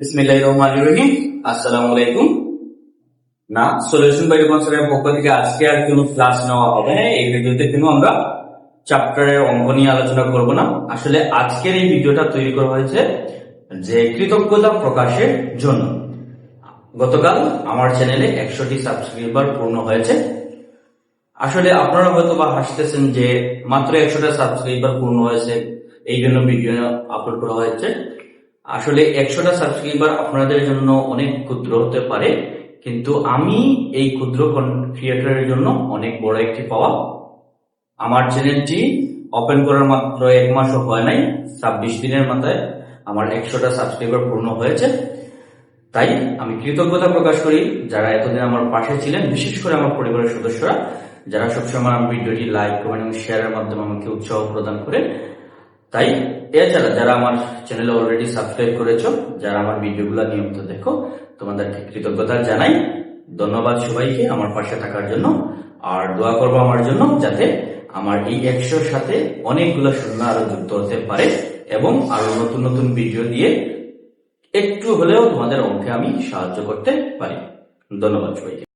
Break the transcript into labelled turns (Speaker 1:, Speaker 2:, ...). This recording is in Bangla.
Speaker 1: বিসমিল্লাহির রহমানির রহিম। আসসালামু আলাইকুম। না, সলিউশন বাই কনসেপ্টের পক্ষ থেকে আজকে আর কোনো ক্লাস নেওয়া হবে না। এই ভিডিওতে কিন্তু আমরা চ্যাপ্টারের অঙ্ক নিয়ে আলোচনা করব না। আসলে আজকের এই ভিডিওটা তৈরি করা হয়েছে যে কৃতজ্ঞতা প্রকাশের জন্য। গতকাল আমার চ্যানেলে 100টি সাবস্ক্রাইবার পূর্ণ হয়েছে। আসলে আপনারা হয়তো বা হাসতেছেন যে মাত্র 100টা সাবস্ক্রাইবার পূর্ণ হয়েছে, এই জন্য ভিডিও আপলোড করা হয়েছে। আসলে 100টা সাবস্ক্রাইবার আপনাদের জন্য অনেক ক্ষুদ্র হতে পারে, কিন্তু আমি এই ক্ষুদ্র ক্রিয়েটরের জন্য অনেক বড় একটি পাওয়া। আমার চ্যানেলটি ওপেন করার মাত্র 1 মাসও হয় নাই, 26 দিনের মাথায় আমার 100টা সাবস্ক্রাইবার পূর্ণ হয়েছে। তাই আমি কৃতজ্ঞতা প্রকাশ করি যারা এতদিন আমার পাশে ছিলেন, বিশেষ করে আমার পরিবারের সদস্যরা যারা সবসময় আমার ভিডিওটি লাইক, কমেন্ট এবং শেয়ারের মাধ্যমে আমাকে উৎসাহ প্রদান করে। তাই এছাড়া যারা আমার চ্যানেলে অলরেডি সাবস্ক্রাইব করেছো, যারা আমার ভিডিওগুলো নিয়মিত দেখো, তোমাদেরকে কৃতজ্ঞতা জানাই। ধন্যবাদ সবাইকে আমার পাশে থাকার জন্য। আর দোয়া করবো আমার জন্য, যাতে আমার এই 100-র সাথে অনেকগুলো শূন্য আরো যুক্ত হতে পারে এবং আরো নতুন নতুন ভিডিও দিয়ে একটু হলেও তোমাদের অঙ্কে আমি সাহায্য করতে পারি। ধন্যবাদ সবাইকে।